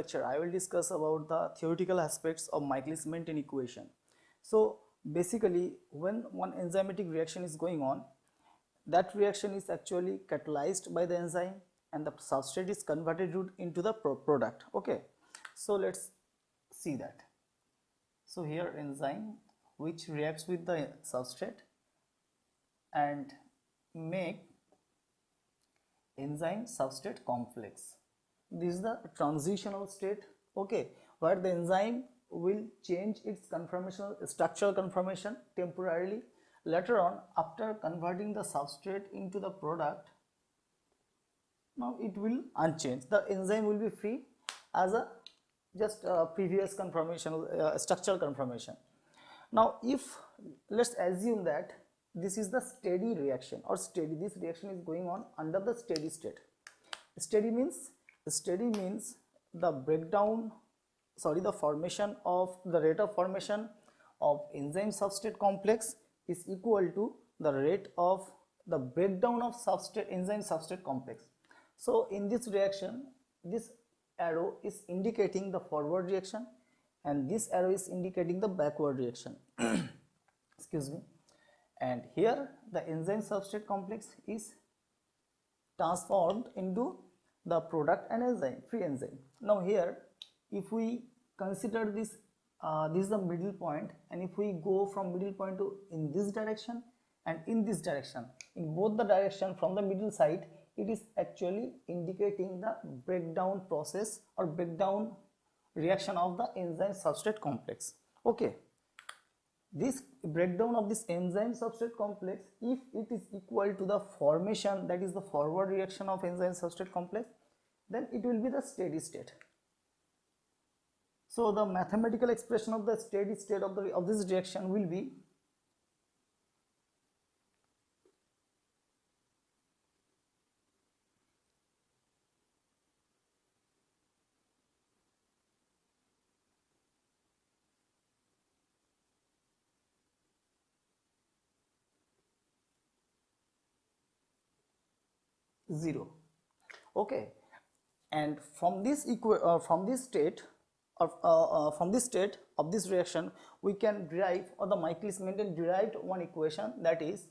lecture I will discuss about the theoretical aspects of Michaelis-Menten equation. So basically, when one enzymatic reaction is going on, that reaction is actually catalyzed by the enzyme and the substrate is converted into the product. Okay, so let's see that. So here enzyme which reacts with the substrate and make enzyme substrate complex. This is the transitional state, okay, where the enzyme will change its structural conformation temporarily. Later on, after converting the substrate into the product, now it will unchanged. The enzyme will be free as a just previous conformational structural conformation. Now, if let's assume that this is the steady reaction or this reaction is going on under the steady state. Steady means the breakdown, the formation of the rate of formation of enzyme substrate complex is equal to the rate of the breakdown of enzyme substrate complex. So in this reaction, this arrow is indicating the forward reaction and this arrow is indicating the backward reaction. Excuse me. And here the enzyme substrate complex is transformed into the product and enzyme, free enzyme. Now here, if we consider this, this is the middle point, and if we go from middle point to in this direction and in this direction, in both the direction from the middle side, it is actually indicating the breakdown process or breakdown reaction of the enzyme substrate complex. Okay, this breakdown of this enzyme substrate complex, if it is equal to the formation, that is the forward reaction of enzyme substrate complex, then it will be the steady state. So the mathematical expression of the steady state of this reaction will be zero. Okay, and from this state of this reaction, we can derive, or the Michaelis-Menten derived one equation, that is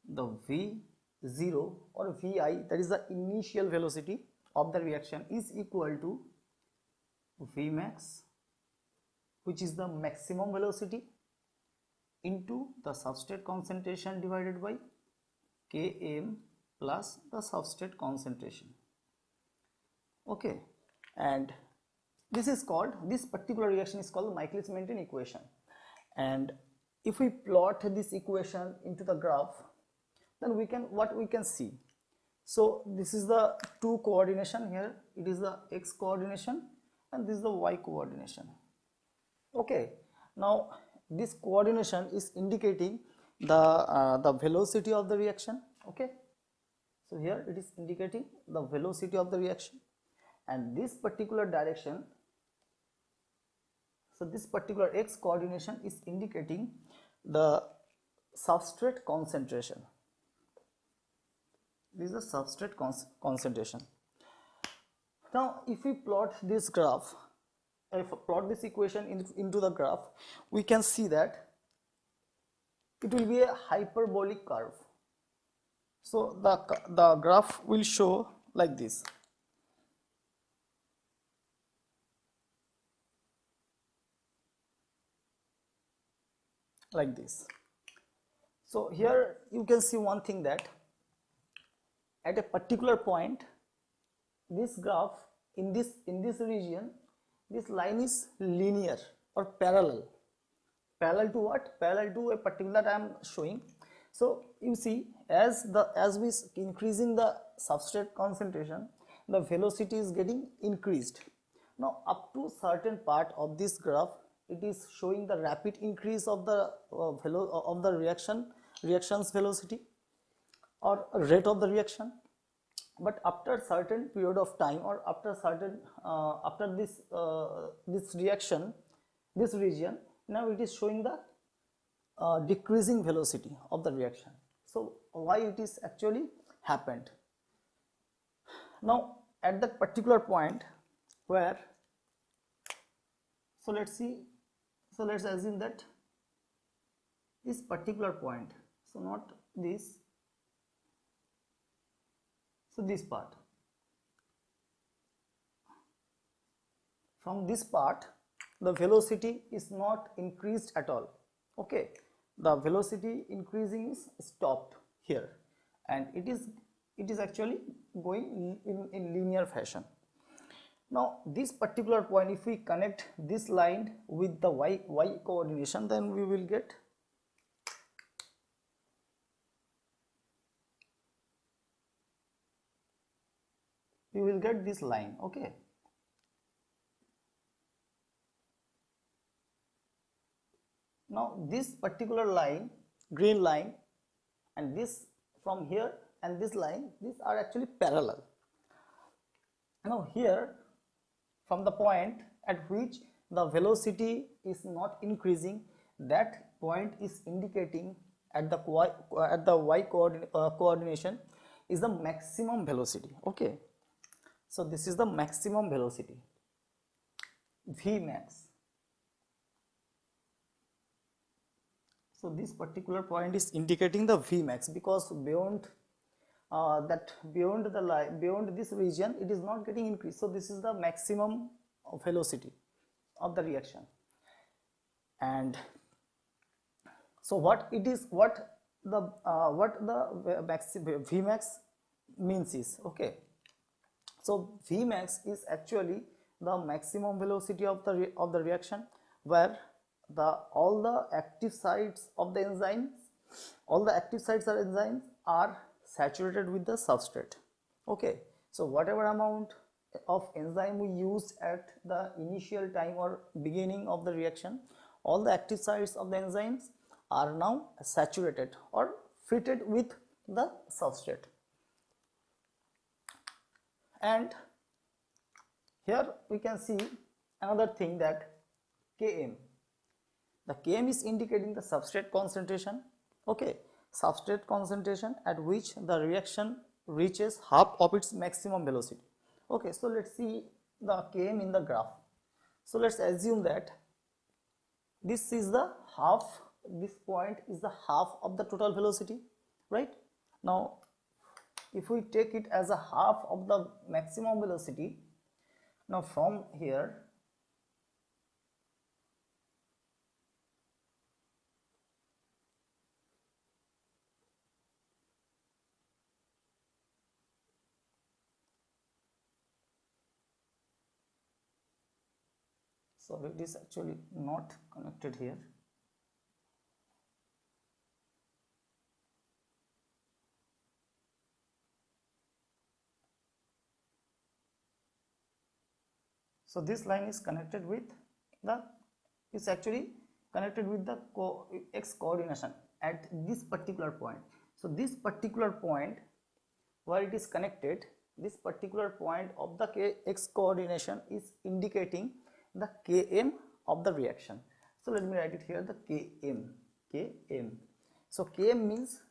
the V0 or Vi, that is the initial velocity of the reaction, is equal to Vmax, which is the maximum velocity, into the substrate concentration divided by Km plus the substrate concentration. Okay, and this particular reaction is called Michaelis-Menten equation. And if we plot this equation into the graph, then what we can see. So this is the two coordination here, it is the x coordination and this is the y coordination. Okay, now this coordination is indicating the velocity of the reaction. Okay, so here it is indicating the velocity of the reaction, and this particular direction, so this particular x coordination is indicating the substrate concentration. This is the substrate concentration. Now if we plot this graph, if we plot this equation into the graph, we can see that it will be a hyperbolic curve. So the graph will show like this. Like this. So here you can see one thing, that at a particular point, this graph in this region, this line is linear or parallel to what? Parallel to a particular that I am showing. So you see, as we increasing the substrate concentration, the velocity is getting increased. Now up to certain part of this graph, it is showing the rapid increase of the reaction's velocity or rate of the reaction. But after certain period of time, or after this reaction, this region, now it is showing the decreasing velocity of the reaction. So why it is actually happened? Now at that particular point, where, so let's see, so let's assume that this particular point, so not this, so this part, from this part the velocity is not increased at all. Okay, the velocity increasing is stopped here, and it is actually going in linear fashion. Now this particular point, if we connect this line with the y coordination, then we will get this line. Okay, now this particular line, green line, and this from here and this line, these are actually parallel. Now here, from the point at which the velocity is not increasing, that point is indicating at the y coordination is the maximum velocity. Okay, so this is the maximum velocity, V max. So this particular point is indicating the V max, because beyond beyond the line, beyond this region, it is not getting increased. So this is the maximum velocity of the reaction. And so what it is, what the Vmax means is, okay, so Vmax is actually the maximum velocity of the reaction, where all the active sites of the enzymes, all the active sites of enzymes are saturated with the substrate. Okay, so whatever amount of enzyme we used at the initial time or beginning of the reaction, all the active sites of the enzymes are now saturated or fitted with the substrate. And here we can see another thing, that Km, the Km is indicating the substrate concentration. Okay, substrate concentration at which the reaction reaches half of its maximum velocity. Okay, so let's see the Km in the graph. So let's assume that this is the half, this point is the half of the total velocity, right? Now if we take it as a half of the maximum velocity, now from here, so it is actually not connected here. So this line is connected with the, is actually connected with the x coordination at this particular point. So this particular point where it is connected, this particular point of the x coordination is indicating the Km of the reaction. So let me write it here, the Km. So Km means,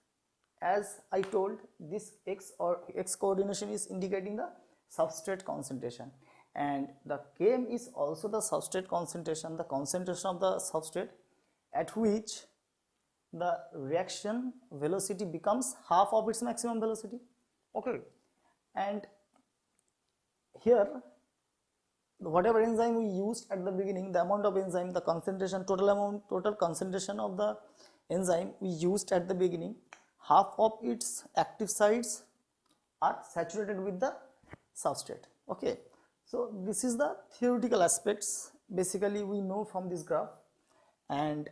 as I told, this x coordination is indicating the substrate concentration, and the Km is also the substrate concentration, the concentration of the substrate at which the reaction velocity becomes half of its maximum velocity. Okay, and here whatever enzyme we used at the beginning, the amount of enzyme, the concentration, total concentration of the enzyme we used at the beginning, half of its active sites are saturated with the substrate. Okay, so this is the theoretical aspects basically we know from this graph, and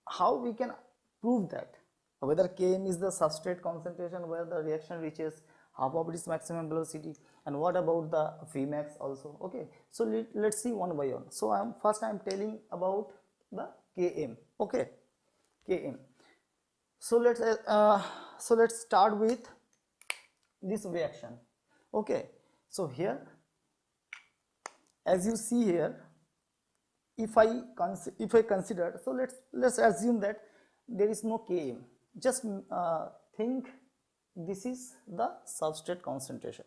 how we can prove that, whether Km is the substrate concentration where the reaction reaches half of its maximum velocity, and what about the Vmax also. Okay, so let's see one by one. So first I am telling about the Km. Okay, Km. So let's start with this reaction. Okay, so here, as you see here, if I consider, so let's assume that there is no Km. Just think this is the substrate concentration,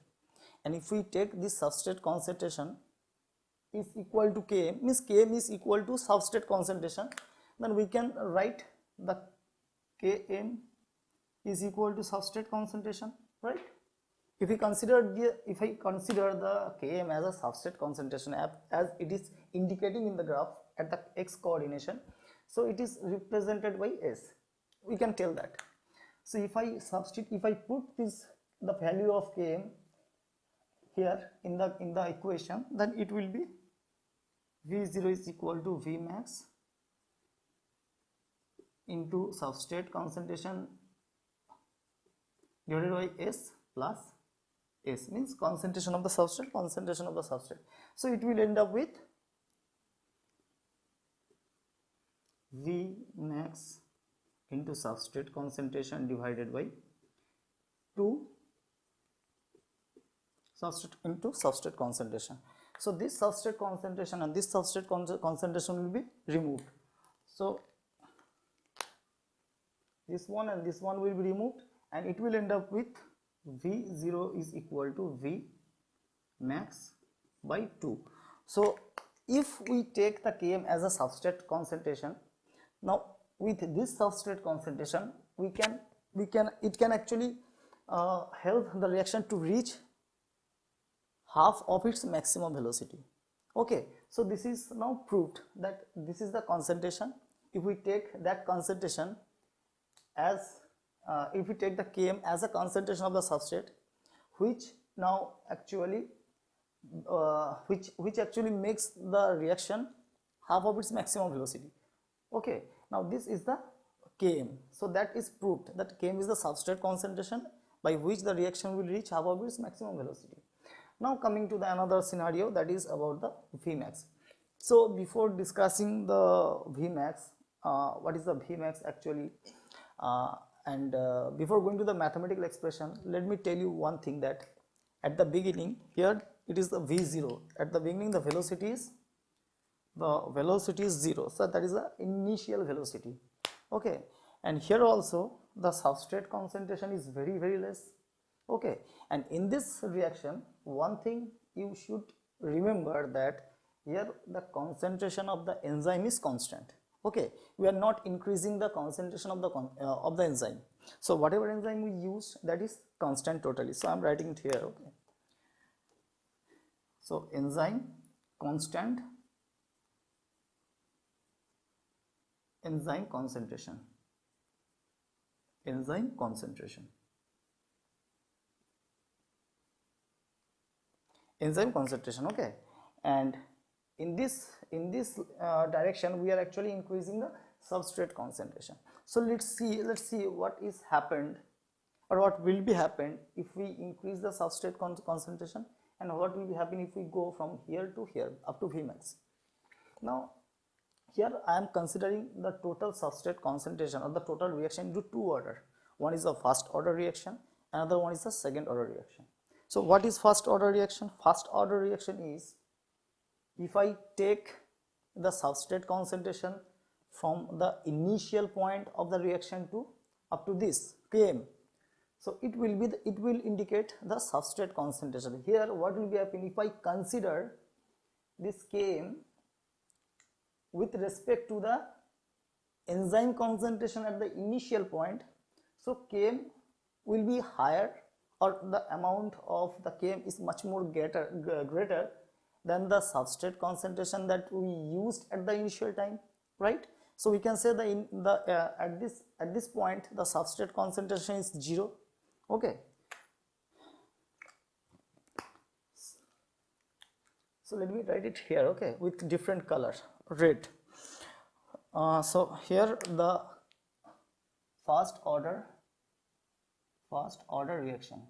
and if we take this substrate concentration is equal to Km, means Km is equal to substrate concentration, then we can write the Km is equal to substrate concentration, right? If I consider the Km as a substrate concentration as it is indicating in the graph at the x coordination, so it is represented by S. We can tell that. So if I put the value of Km here in the equation, then it will be V0 is equal to Vmax into substrate concentration divided by S plus S, means concentration of the substrate, So it will end up with Vmax into substrate concentration divided by 2 substrate into substrate concentration. So this substrate concentration and this substrate concentration will be removed. So this one and this one will be removed, and it will end up with V0 is equal to V max by 2. So if we take the Km as a substrate concentration, now with this substrate concentration it can actually help the reaction to reach half of its maximum velocity. Okay, so this is now proved that this is the concentration. If we take that concentration as if we take the Km as a concentration of the substrate, which now actually which actually makes the reaction half of its maximum velocity. Okay, now this is the Km. So that is proved that Km is the substrate concentration by which the reaction will reach half of its maximum velocity. Now coming to the another scenario, that is about the Vmax. So before discussing the Vmax, what is the Vmax actually, and before going to the mathematical expression, let me tell you one thing, that at the beginning here it is the V0. At the beginning the velocity is 0, so that is the initial velocity. Okay, and here also the substrate concentration is very less. Okay, and in this reaction, one thing you should remember, that here the concentration of the enzyme is constant. Okay, we are not increasing the concentration of the enzyme. So whatever enzyme we use, that is constant totally. So I am writing it here. Okay, so enzyme constant, enzyme concentration, okay, and in this direction we are actually increasing the substrate concentration. So let's see what is happened, or what will be happened if we increase the substrate concentration, and what will be happening if we go from here to here up to Vmax. Now here I am considering the total substrate concentration or the total reaction into two order. One is the first order reaction, another one is the second order reaction. So what is first order reaction? First order reaction is, if I take the substrate concentration from the initial point of the reaction to up to this Km, so it will indicate the substrate concentration. Here what will be happening if I consider this Km with respect to the enzyme concentration at the initial point, so Km will be higher, or the amount of the Km is much more greater than the substrate concentration that we used at the initial time, right? So we can say that at this point the substrate concentration is 0. Okay, so let me write it here, okay, with different color, red. So here the first order reaction.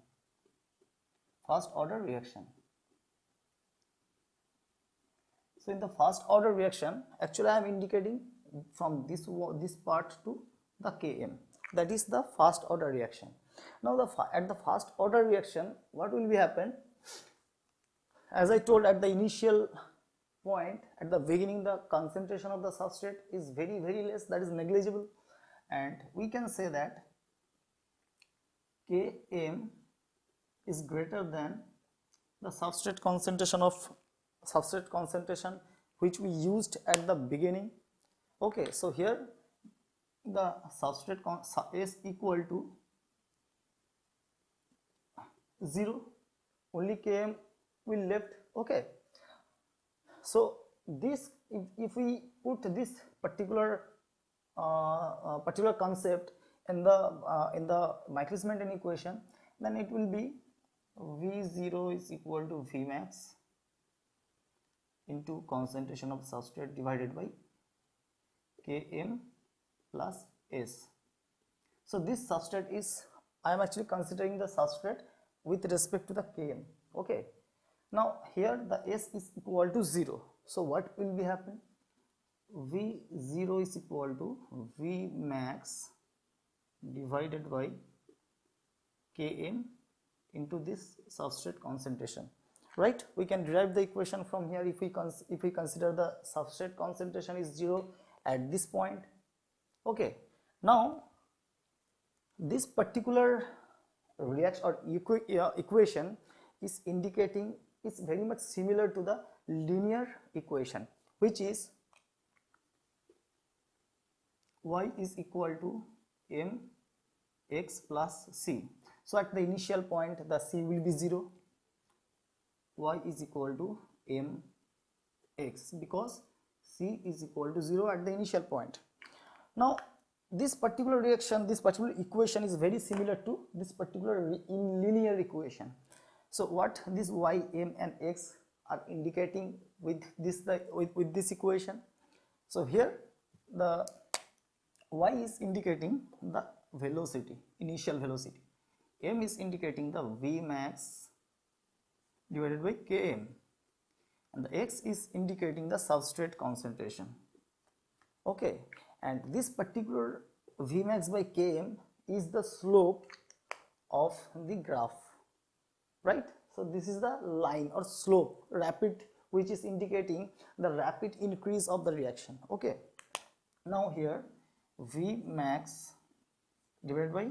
So in the first order reaction, actually I am indicating from this part to the Km, that is the first order reaction. Now at the first order reaction, what will be happen? As I told, at the initial point, at the beginning, the concentration of the substrate is very less, that is negligible, and we can say that Km is greater than the substrate concentration of substrate concentration which we used at the beginning. Okay, so here the substrate is equal to 0, only Km will left. Okay, so this if we put this particular concept in the Michaelis-Menten equation, then it will be V0 is equal to Vmax into concentration of substrate divided by Km plus S. So this substrate is, I am actually considering the substrate with respect to the Km. Okay, now here the S is equal to 0, so what will be happen? V0 is equal to Vmax divided by Km into this substrate concentration, right? We can derive the equation from here if we consider the substrate concentration is 0 at this point. Okay, now this particular reaction or equation is indicating, is very much similar to the linear equation, which is y is equal to mx plus c. So at the initial point the c will be 0, y is equal to mx, because c is equal to 0 at the initial point. Now this particular reaction, this particular equation is very similar to this particular linear equation. So what this y, m and x are indicating with this with this equation? So here the y is indicating the velocity, initial velocity, m is indicating the Vmax divided by Km, and the x is indicating the substrate concentration. Okay, and this particular Vmax by Km is the slope of the graph, right? So this is the line or slope, rapid, which is indicating the rapid increase of the reaction. Okay, now here Vmax divided by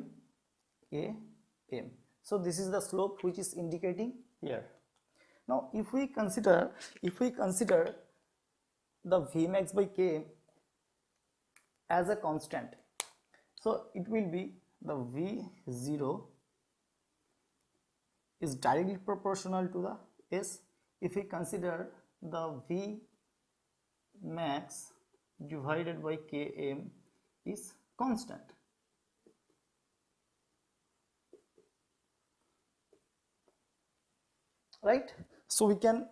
Km, so this is the slope which is indicating here. Now if we consider the Vmax by Km as a constant, so it will be the V0 is directly proportional to the S. If we consider the Vmax divided by Km is constant, right? So we can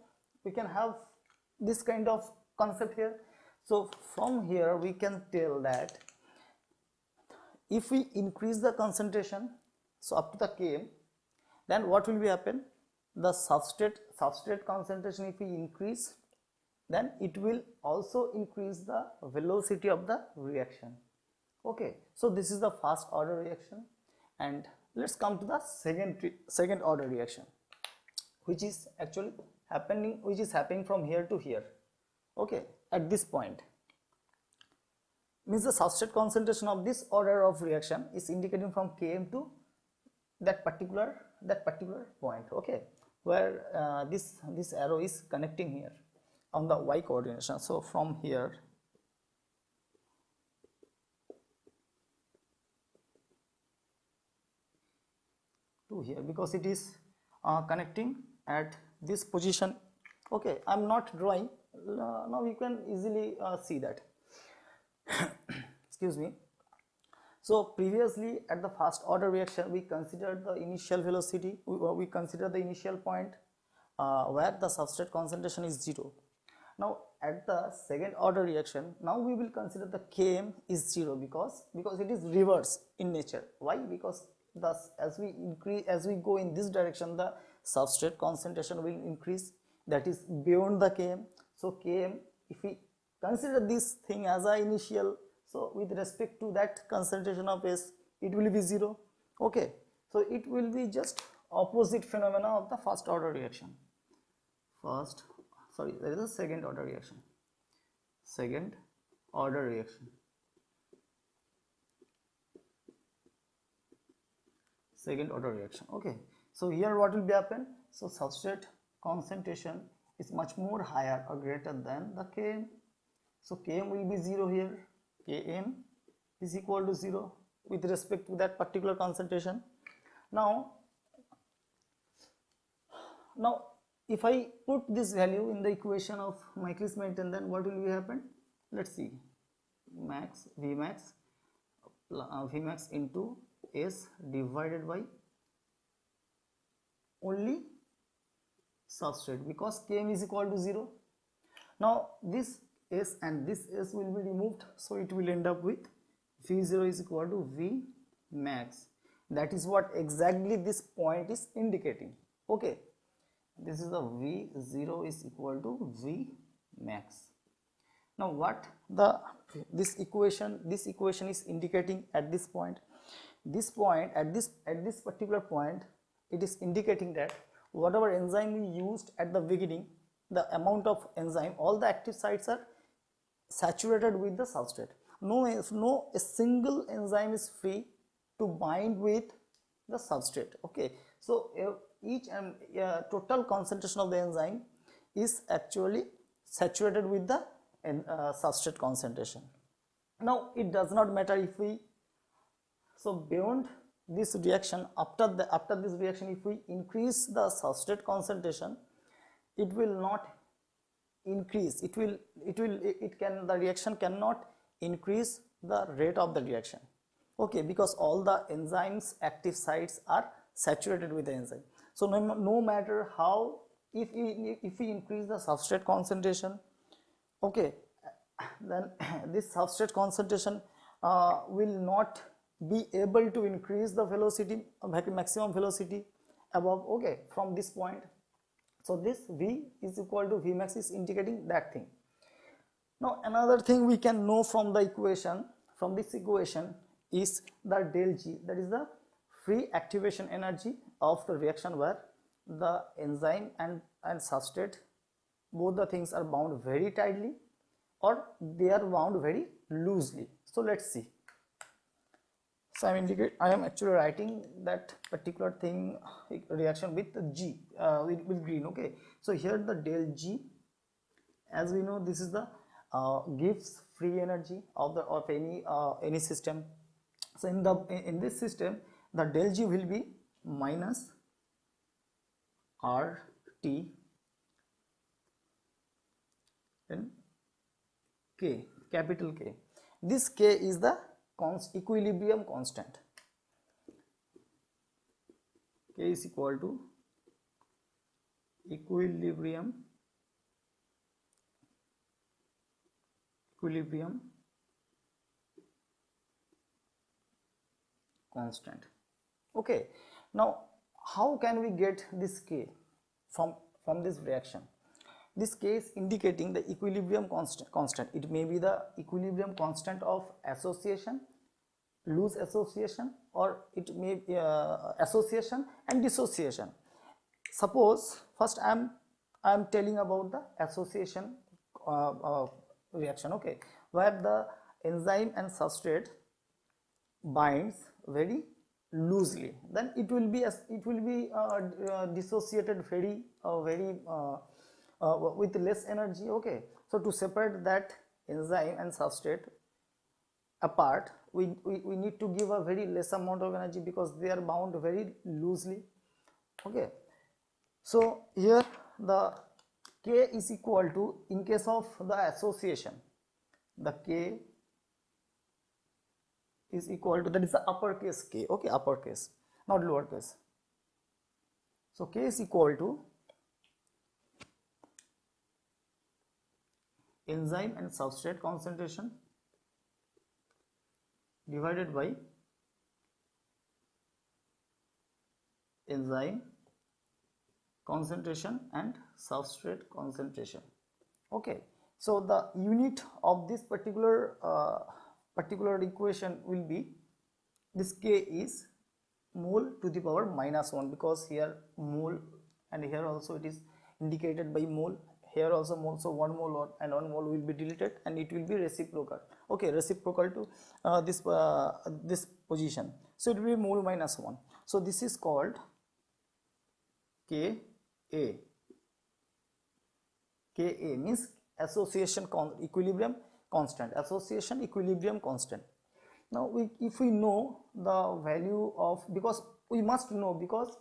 have this kind of concept here. So from here we can tell that if we increase the concentration, so up to the Km, then what will be happen? The substrate concentration, if we increase, then it will also increase the velocity of the reaction. Okay, so this is the first order reaction, and let's come to the second order reaction, which is actually happening from here to here. Okay, at this point, means the substrate concentration of this order of reaction is indicating from Km to that particular point. Okay, where this arrow is connecting here on the y coordination. So from here to here, because it is connecting at this position. Okay, I'm not drawing, now you can easily see that. Excuse me. So previously at the first order reaction we considered the initial velocity, we consider the initial point where the substrate concentration is 0. Now at the second order reaction, now we will consider the Km is 0, because it is reverse in nature. Why? Because thus as we go in this direction, the substrate concentration will increase, that is beyond the Km. So Km, if we consider this thing as a initial, so with respect to that concentration of S, it will be 0. Okay, so it will be just opposite phenomena of the first order reaction. There is a second order reaction. Second order reaction. Okay, so here what will be happen? So substrate concentration is much more higher or greater than the Km. So Km will be 0 here. Km is equal to 0 with respect to that particular concentration. Now if I put this value in the equation of Michaelis-Menten, then what will be happen? Let's see. Max Vmax into S divided by only substrate, because Km is equal to 0. Now this S and this S will be removed, so it will end up with V0 is equal to V max. That is what exactly this point is indicating. Okay, this is the V0 is equal to V max. Now what this equation is indicating at this point? This point, at this particular point, it is indicating that whatever enzyme we used at the beginning, the amount of enzyme, all the active sites are saturated with the substrate. No a single enzyme is free to bind with the substrate. Okay, so each total concentration of the enzyme is actually saturated with the substrate concentration. Now it does not matter if we, so beyond this reaction, after this reaction, if we increase the substrate concentration, it will not increase, the reaction cannot increase the rate of the reaction. Okay, because all the enzymes active sites are saturated with the enzyme. So no matter how, if we increase the substrate concentration, okay, then this substrate concentration will not be able to increase the velocity, maximum velocity above, okay, from this point. So this V is equal to Vmax is indicating that thing. Now another thing we can know from the equation, from this equation, is the del G, that is the free activation energy of the reaction where the enzyme and substrate, both the things are bound very tightly or they are bound very loosely. So let's see. So I am actually writing that particular thing, reaction with G, with green. Okay, so here the del G, as we know, this is the gives free energy of any system. So in this system, the del G will be minus RT then K, capital K. This K is the equilibrium constant. K is equal to equilibrium constant. Okay, now how can we get this K from this reaction? This K is indicating the equilibrium constant. It may be the equilibrium constant of association, loose association, or it may be association and dissociation. Suppose first I am telling about the association reaction, okay, where the enzyme and substrate binds very loosely, then it will be dissociated very with less energy. Okay, so to separate that enzyme and substrate apart, we need to give a very less amount of energy because they are bound very loosely. Okay, so here the K is equal to, in case of the association, the K is equal to, that is the uppercase K, okay, uppercase, not lowercase. So K is equal to enzyme and substrate concentration divided by enzyme concentration and substrate concentration. Okay, so the unit of this particular equation will be, this K is mole to the power -1, because here mole and here also it is indicated by mole, here also mole, so 1 mole and 1 mole will be deleted and it will be reciprocal. Okay, reciprocal to this position, so it will be mole -1. So this is called Ka. Ka means association equilibrium constant, association equilibrium constant. Now if we know the value of, because we must know, because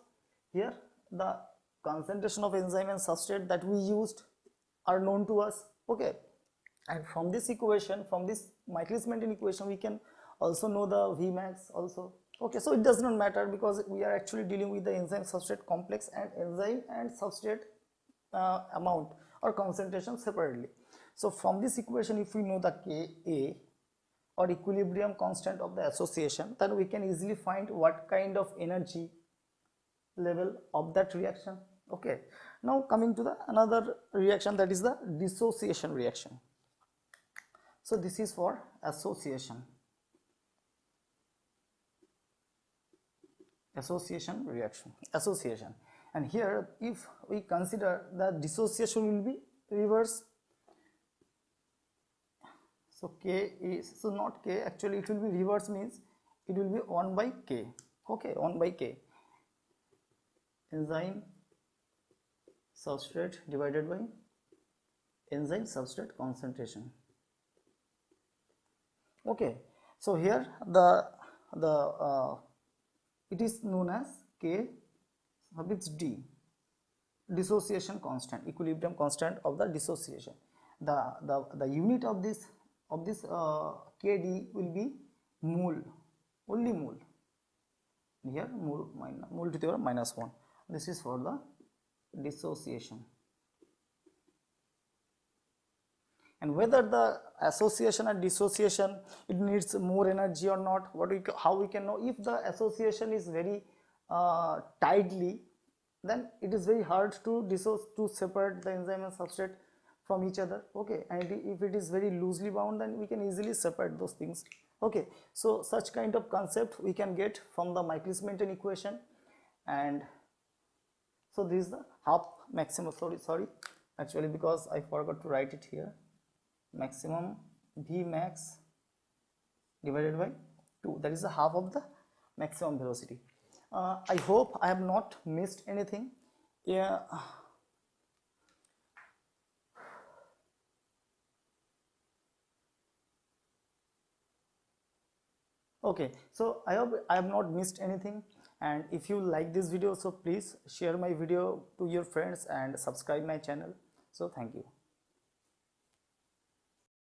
here the concentration of enzyme and substrate that we used are known to us, okay, and from this equation, from this Michaelis-Menten equation, we can also know the Vmax also, okay. So it does not matter because we are actually dealing with the enzyme substrate complex and enzyme and substrate amount or concentration separately. So from this equation, if we know the Ka or equilibrium constant of the association, then we can easily find what kind of energy level of that reaction, okay. Now coming to the another reaction, that is the dissociation reaction. So this is for association reaction, and here if we consider that dissociation will be reverse. So K is, so not K, actually it will be reverse, means it will be 1 by K, okay, 1 by K, enzyme substrate divided by enzyme substrate concentration, okay. So here it is known as K suffix D, dissociation constant, equilibrium constant of the dissociation. The unit of this Kd will be mole, only mole. Here mole to the power -1. This is for the dissociation. And whether the association and dissociation, it needs more energy or not, how we can know? If the association is very tightly, then it is very hard to separate the enzyme and substrate from each other, okay. And if it is very loosely bound, then we can easily separate those things, okay. So such kind of concept we can get from the Michaelis-Menten equation. And so this is the half maximum, sorry actually, because I forgot to write it here, maximum Vmax divided by 2, that is the half of the maximum velocity. I hope I have not missed anything. Yeah. Okay, so I hope I have not missed anything, and if you like this video, so please share my video to your friends and subscribe my channel. So thank you.